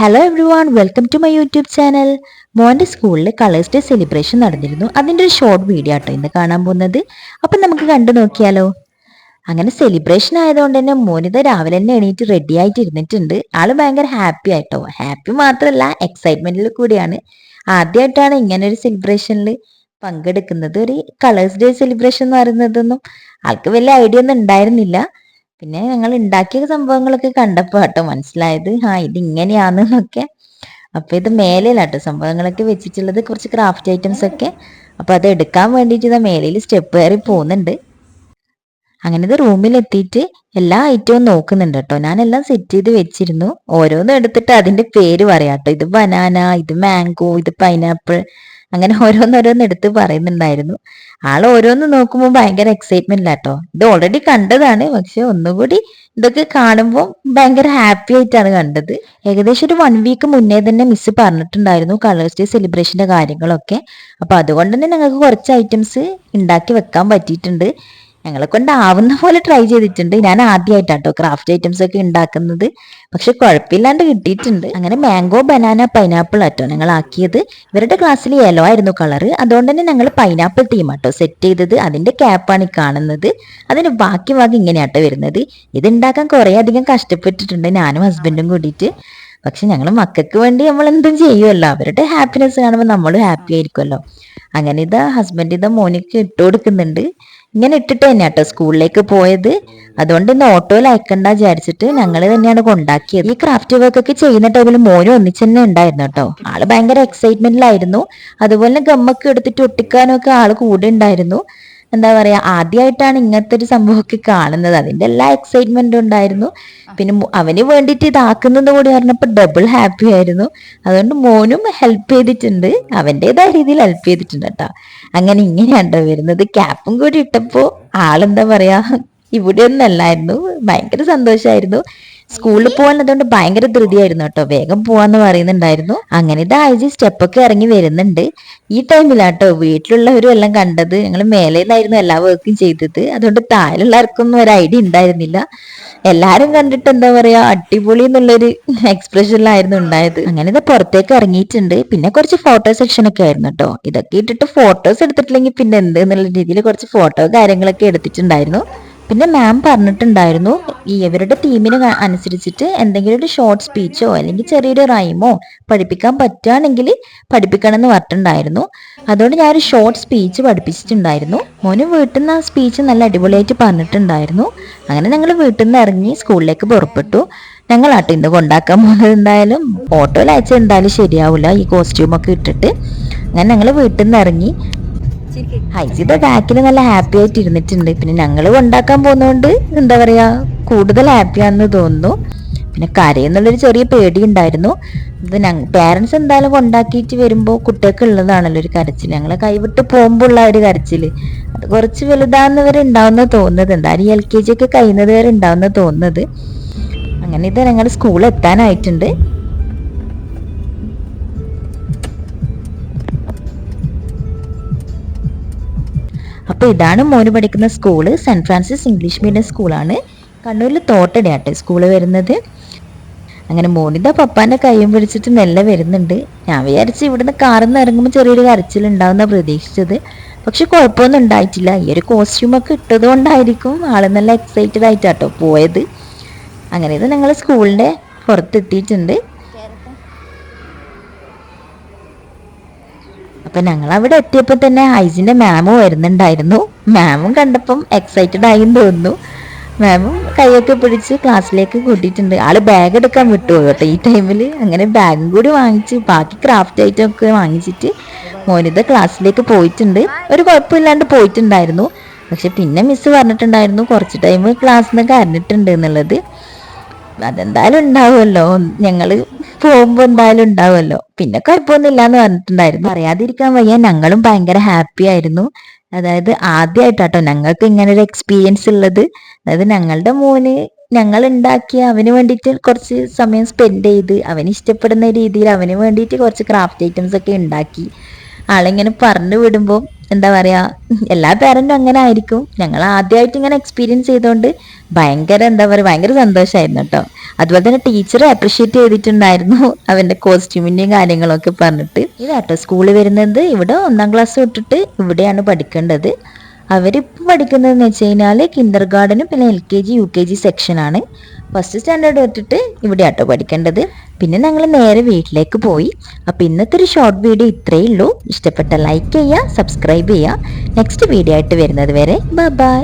Hello everyone, welcome to my YouTube channel. മോൻ്റെ സ്കൂളിൽ colours day celebration നടന്നിരുന്നു. അതിൻ്റെ ഒരു ഷോർട്ട് വീഡിയോ ആട്ടോ ഇന്ന് കാണാൻ പോകുന്നത്. അപ്പം നമുക്ക് കണ്ടു നോക്കിയാലോ. അങ്ങനെ സെലിബ്രേഷൻ ആയതുകൊണ്ട് തന്നെ മോനിത രാവിലെ തന്നെ എണീറ്റ് റെഡി ആയിട്ട് ഇരുന്നിട്ടുണ്ട്. ആള് ഭയങ്കര ഹാപ്പി ആയിട്ടോ. ഹാപ്പി മാത്രമല്ല, എക്സൈറ്റ്മെന്റിൽ കൂടിയാണ്. ആദ്യമായിട്ടാണ് ഇങ്ങനെ ഒരു സെലിബ്രേഷനിൽ പങ്കെടുക്കുന്നത്. ഒരു കളേഴ്സ് ഡേ സെലിബ്രേഷൻ എന്ന് പറയുന്നതൊന്നും ആൾക്ക് വലിയ ഐഡിയ ഒന്നും ഉണ്ടായിരുന്നില്ല. പിന്നെ ഞങ്ങൾ ഉണ്ടാക്കിയ സംഭവങ്ങളൊക്കെ കണ്ടപ്പോ കേട്ടോ മനസ്സിലായത്, ഇത് ഇങ്ങനെയാണെന്നൊക്കെ. അപ്പൊ ഇത് മേലെയാട്ടോ സംഭവങ്ങളൊക്കെ വെച്ചിട്ടുള്ളത്, കുറച്ച് ക്രാഫ്റ്റ് ഐറ്റംസ് ഒക്കെ. അപ്പൊ അത് എടുക്കാൻ വേണ്ടിയിട്ട് ഇതാ മേലയിൽ സ്റ്റെപ്പ് കയറി പോകുന്നുണ്ട്. അങ്ങനെ ഇത് റൂമിൽ എത്തിയിട്ട് എല്ലാ ഐറ്റവും നോക്കുന്നുണ്ട് കേട്ടോ. ഞാനെല്ലാം സെറ്റ് ചെയ്ത് വെച്ചിരുന്നു. ഓരോന്നും എടുത്തിട്ട് അതിന്റെ പേര് പറയാട്ടോ. ഇത് ബനാന, ഇത് മാംഗോ, ഇത് പൈനാപ്പിൾ, അങ്ങനെ ഓരോന്നോരോന്ന് എടുത്ത് പറയുന്നുണ്ടായിരുന്നു. ആൾ ഓരോന്ന് നോക്കുമ്പോൾ ഭയങ്കര എക്സൈറ്റ്മെന്റിലാട്ടോ. ഇത് ഓൾറെഡി കണ്ടതാണ്, പക്ഷെ ഒന്നുകൂടി ഇതൊക്കെ കാണുമ്പോൾ ഭയങ്കര ഹാപ്പി ആയിട്ടാണ് കണ്ടത്. ഏകദേശം ഒരു 1 വീക്ക് മുന്നേ തന്നെ മിസ് പറഞ്ഞിട്ടുണ്ടായിരുന്നു കളേഴ്സ് ഡേ സെലിബ്രേഷന്റെ കാര്യങ്ങളൊക്കെ. അപ്പൊ അതുകൊണ്ട് തന്നെ ഞങ്ങൾക്ക് കുറച്ച് ഐറ്റംസ് ഉണ്ടാക്കി വെക്കാൻ പറ്റിയിട്ടുണ്ട്. ഞങ്ങളെ കൊണ്ടാവുന്ന പോലെ ട്രൈ ചെയ്തിട്ടുണ്ട്. ഞാൻ ആദ്യമായിട്ടാട്ടോ ക്രാഫ്റ്റ് ഐറ്റംസ് ഒക്കെ ഉണ്ടാക്കുന്നത്, പക്ഷെ കുഴപ്പമില്ലാണ്ട് കിട്ടിയിട്ടുണ്ട്. അങ്ങനെ മാംഗോ, ബനാന, പൈനാപ്പിൾ ആട്ടോ ഞങ്ങൾ ആക്കിയത്. ഇവരുടെ ക്ലാസ്സിൽ യെല്ലോ ആയിരുന്നു കളർ, അതുകൊണ്ട് തന്നെ ഞങ്ങൾ പൈനാപ്പിൾ ടീം ആട്ടോ സെറ്റ് ചെയ്തത്. അതിന്റെ ക്യാപ്പാണ് ഈ കാണുന്നത്. അതിന് ബാക്കി ഇങ്ങനെയാട്ടോ വരുന്നത്. ഇത് ഉണ്ടാക്കാൻ കുറേ അധികം കഷ്ടപ്പെട്ടിട്ടുണ്ട് ഞാനും ഹസ്ബൻഡും കൂടിയിട്ട്. പക്ഷെ ഞങ്ങൾ മക്കൾക്ക് വേണ്ടി നമ്മൾ എന്തും ചെയ്യുമല്ലോ. അവരുടെ ഹാപ്പിനെസ് കാണുമ്പോൾ നമ്മളും ഹാപ്പി ആയിരിക്കുമല്ലോ. അങ്ങനെ ഇതാ ഹസ്ബൻഡ് ഇതാ മോനിക്ക് ഇട്ട് കൊടുക്കുന്നുണ്ട്. ഇങ്ങനെ ഇട്ടിട്ട് തന്നെയാട്ടോ സ്കൂളിലേക്ക് പോയത്. അതുകൊണ്ട് ഇന്ന് ഓട്ടോയിൽ അയക്കണ്ട വിചാരിച്ചിട്ട് ഞങ്ങൾ തന്നെയാണ് കൊണ്ടാക്കിയത്. ഈ ക്രാഫ്റ്റ് വർക്ക് ഒക്കെ ചെയ്യുന്ന ടൈമിൽ മോനും ഒന്നിച്ച് തന്നെ ഉണ്ടായിരുന്നു കേട്ടോ. ആള് ഭയങ്കര എക്സൈറ്റ്മെന്റിലായിരുന്നു. അതുപോലെ ഗമ്മൊക്കെ എടുത്തിട്ട് ഒട്ടിക്കാനൊക്കെ ആള് കൂടെ ഉണ്ടായിരുന്നു. എന്താ പറയാ, ആദ്യമായിട്ടാണ് ഇങ്ങനത്തെ ഒരു സംഭവമൊക്കെ കാണുന്നത്. അതിന്റെ എല്ലാ എക്സൈറ്റ്മെന്റും ഉണ്ടായിരുന്നു. പിന്നെ അവന് വേണ്ടിയിട്ട് ഇതാക്കുന്നത് കൂടി പറഞ്ഞപ്പോൾ ഡബിൾ ഹാപ്പി ആയിരുന്നു. അതുകൊണ്ട് മോനും ഹെൽപ്പ് ചെയ്തിട്ടുണ്ട്, അവൻ്റെതായ രീതിയിൽ ഹെൽപ്പ് ചെയ്തിട്ടുണ്ട് കേട്ടോ. അങ്ങനെ ഇങ്ങനെയാണ്ടോ വരുന്നത്. ക്യാപ്പും കൂടി ഇട്ടപ്പോ ആളെന്താ പറയാ, ഇവിടെ ഒന്നും അല്ലായിരുന്നു. ഭയങ്കര സന്തോഷമായിരുന്നു. സ്കൂളിൽ പോകാനുള്ളതുകൊണ്ട് ഭയങ്കര ധൃതിയായിരുന്നു കേട്ടോ. വേഗം പോവാന്ന് പറയുന്നുണ്ടായിരുന്നു. അങ്ങനെ ഇത് ആഴ്ച സ്റ്റെപ്പൊക്കെ ഇറങ്ങി വരുന്നുണ്ട്. ഈ ടൈമിലാട്ടോ വീട്ടിലുള്ളവരും എല്ലാം കണ്ടത്. ഞങ്ങൾ മേലേന്നായിരുന്നു എല്ലാ വർക്കും ചെയ്തത്. അതുകൊണ്ട് താഴെയുള്ളവർക്കൊന്നും ഒരു ഐഡിയ ഉണ്ടായിരുന്നില്ല. എല്ലാരും കണ്ടിട്ട് എന്താ പറയാ, അടിപൊളി എന്നുള്ളൊരു എക്സ്പ്രഷനിലായിരുന്നു ഉണ്ടായത്. അങ്ങനെ ഇത് പുറത്തേക്ക് ഇറങ്ങിയിട്ടുണ്ട്. പിന്നെ കുറച്ച് ഫോട്ടോ സെക്ഷൻ ഒക്കെ ആയിരുന്നു കേട്ടോ. ഇതൊക്കെ ഇട്ടിട്ട് ഫോട്ടോസ് എടുത്തിട്ടില്ലെങ്കിൽ പിന്നെ എന്ത് എന്നുള്ള രീതിയിൽ കുറച്ച് ഫോട്ടോ കാര്യങ്ങളൊക്കെ എടുത്തിട്ടുണ്ടായിരുന്നു. പിന്നെ മാം പറഞ്ഞിട്ടുണ്ടായിരുന്നു, ഇവരുടെ ടീമിന് അനുസരിച്ചിട്ട് എന്തെങ്കിലും ഒരു ഷോർട്ട് സ്പീച്ചോ അല്ലെങ്കിൽ ചെറിയൊരു റൈമോ പഠിപ്പിക്കാൻ പറ്റുകയാണെങ്കിൽ പഠിപ്പിക്കണം എന്ന് പറഞ്ഞിട്ടുണ്ടായിരുന്നു. അതുകൊണ്ട് ഞാനൊരു ഷോർട്ട് സ്പീച്ച് പഠിപ്പിച്ചിട്ടുണ്ടായിരുന്നു. മോന് വീട്ടിൽ നിന്ന് ആ സ്പീച്ച് നല്ല അടിപൊളിയായിട്ട് പറഞ്ഞിട്ടുണ്ടായിരുന്നു. അങ്ങനെ ഞങ്ങൾ വീട്ടിൽ നിന്ന് ഇറങ്ങി സ്കൂളിലേക്ക് പുറപ്പെട്ടു. ഞങ്ങളാട്ടോ ഇന്ന് കൊണ്ടാക്കാൻ പോകുന്നത്. എന്തായാലും ഓട്ടോയിൽ അയച്ചാൽ എന്തായാലും ശരിയാവില്ല ഈ കോസ്റ്റ്യൂമൊക്കെ ഇട്ടിട്ട്. അങ്ങനെ ഞങ്ങൾ വീട്ടിൽ നിന്ന് ഇറങ്ങി. ഹൈസിയുടെ ബാക്കിൽ നല്ല ഹാപ്പി ആയിട്ട് ഇരുന്നിട്ടുണ്ട്. പിന്നെ ഞങ്ങൾ കൊണ്ടാക്കാൻ പോകുന്നതുകൊണ്ട് എന്താ പറയാ, കൂടുതൽ ഹാപ്പിയാണെന്ന് തോന്നുന്നു. പിന്നെ കരയെന്നുള്ളൊരു ചെറിയ പേടി ഉണ്ടായിരുന്നു. ഇത് പേരൻസ് എന്തായാലും കൊണ്ടാക്കിയിട്ട് വരുമ്പോൾ കുട്ടികൾക്ക് ഉള്ളതാണല്ലോ ഒരു കരച്ചിൽ. ഞങ്ങളെ കൈവിട്ട് പോകുമ്പോൾ ഉള്ള ഒരു കരച്ചിൽ അത് കുറച്ച് വലുതാകുന്നവരെ ഉണ്ടാവുന്ന തോന്നുന്നത്. എന്തായാലും LKG ഒക്കെ കഴിയുന്നത് വരെ ഉണ്ടാവുന്ന തോന്നുന്നത്. അങ്ങനെ ഇത് ഞങ്ങൾ സ്കൂളിൽ എത്താനായിട്ടുണ്ട്. അപ്പോൾ ഇതാണ് മോന് പഠിക്കുന്ന school. Saint Francis English medium സ്കൂളാണ്. കണ്ണൂരിൽ തോട്ടടയാട്ടെ സ്കൂള് വരുന്നത്. അങ്ങനെ മോനിത പപ്പാന്റെ കൈയും പിടിച്ചിട്ട് നെല്ലെ വരുന്നുണ്ട്. ഞാൻ വിചാരിച്ച് ഇവിടുന്ന് കാറിൽ നിന്ന് ഇറങ്ങുമ്പോൾ ചെറിയൊരു കരച്ചിലുണ്ടാവുന്ന പ്രതീക്ഷിച്ചത്. പക്ഷെ കുഴപ്പമൊന്നും ഉണ്ടായിട്ടില്ല. ഈ ഒരു കോസ്റ്റ്യൂമൊക്കെ ഇട്ടത് കൊണ്ടായിരിക്കും ആള് നല്ല എക്സൈറ്റഡ് ആയിട്ടാട്ടോ പോയത്. അങ്ങനെ ഇത് ഞങ്ങൾ സ്കൂളിന്റെ പുറത്തെത്തിയിട്ടുണ്ട്. അപ്പൊ ഞങ്ങൾ അവിടെ എത്തിയപ്പോൾ തന്നെ ഹൈസിന്റെ മാമും വരുന്നുണ്ടായിരുന്നു. മാമും കണ്ടപ്പം എക്സൈറ്റഡ് ആയി തോന്നുന്നു. മാമും കൈയൊക്കെ പിടിച്ച് ക്ലാസ്സിലേക്ക് കൂട്ടിയിട്ടുണ്ട്. ആള് ബാഗ് എടുക്കാൻ വിട്ടുപോയി കേട്ടോ ഈ ടൈമിൽ. അങ്ങനെ ബാഗും കൂടി വാങ്ങിച്ച് ബാക്കി ക്രാഫ്റ്റ് ഐറ്റം ഒക്കെ വാങ്ങിച്ചിട്ട് മോനിത ക്ലാസ്സിലേക്ക് പോയിട്ടുണ്ട്. ഒരു കുഴപ്പമില്ലാണ്ട് പോയിട്ടുണ്ടായിരുന്നു. പക്ഷെ പിന്നെ മിസ് പറഞ്ഞിട്ടുണ്ടായിരുന്നു കുറച്ച് ടൈം ക്ലാസ്സിൽ നിന്ന് കരഞ്ഞിട്ടുണ്ട് എന്നുള്ളത്. അതെന്തായാലും ഉണ്ടാവുമല്ലോ, ഞങ്ങള് പോകുമ്പോ എന്തായാലും ഉണ്ടാവുമല്ലോ. പിന്നെ കുഴപ്പമൊന്നുമില്ല എന്ന് പറഞ്ഞിട്ടുണ്ടായിരുന്നു. പറയാതിരിക്കാൻ വയ്യ, ഞങ്ങളും ഭയങ്കര ഹാപ്പി ആയിരുന്നു. അതായത് ആദ്യമായിട്ടാട്ടോ ഞങ്ങൾക്ക് ഇങ്ങനെ ഒരു എക്സ്പീരിയൻസ് ഉള്ളത്. അതായത് ഞങ്ങളുടെ മോന് ഞങ്ങൾ ഉണ്ടാക്കിയ അവന് വേണ്ടിയിട്ട് കുറച്ച് സമയം സ്പെൻഡ് ചെയ്ത് അവന് ഇഷ്ടപ്പെടുന്ന രീതിയിൽ അവന് വേണ്ടിയിട്ട് കുറച്ച് ക്രാഫ്റ്റ് ഐറ്റംസ് ഒക്കെ ഉണ്ടാക്കി. ആളിങ്ങനെ പറഞ്ഞു വിടുമ്പോൾ എന്താ പറയാ, എല്ലാ പേരന്റും അങ്ങനെ ആയിരിക്കും. ഞങ്ങൾ ആദ്യമായിട്ട് ഇങ്ങനെ എക്സ്പീരിയൻസ് ചെയ്തുകൊണ്ട് ഭയങ്കര എന്താ പറയുക, ഭയങ്കര സന്തോഷമായിരുന്നു കേട്ടോ. അതുപോലെ തന്നെ ടീച്ചർ അപ്രിഷ്യേറ്റ് ചെയ്തിട്ടുണ്ടായിരുന്നു അവന്റെ കോസ്റ്റ്യൂമിന്റെയും കാര്യങ്ങളൊക്കെ പറഞ്ഞിട്ട്. ഇതാട്ടോ സ്കൂളിൽ വരുന്നത്. ഇവിടെ 1ാം ക്ലാസ് തൊട്ടിട്ട് ഇവിടെയാണ് പഠിക്കേണ്ടത്. അവരിപ്പോൾ പഠിക്കുന്നതെന്ന് വെച്ച് കഴിഞ്ഞാൽ കിൻഡർ ഗാർഡനും പിന്നെ LKG UKG സെക്ഷനാണ്. ഫസ്റ്റ് സ്റ്റാൻഡേർഡ് തൊട്ടിട്ട് ഇവിടെ ആട്ടോ പഠിക്കേണ്ടത്. പിന്നെ ഞങ്ങൾ നേരെ വീട്ടിലേക്ക് പോയി. അപ്പോൾ ഇന്നത്തെ ഒരു ഷോർട്ട് വീഡിയോ ഇത്രയേ ഉള്ളൂ. ഇഷ്ടപ്പെട്ട ലൈക്ക് ചെയ്യുക, സബ്സ്ക്രൈബ് ചെയ്യുക. നെക്സ്റ്റ് വീഡിയോ ആയിട്ട് വരുന്നത് വരെ ബൈ.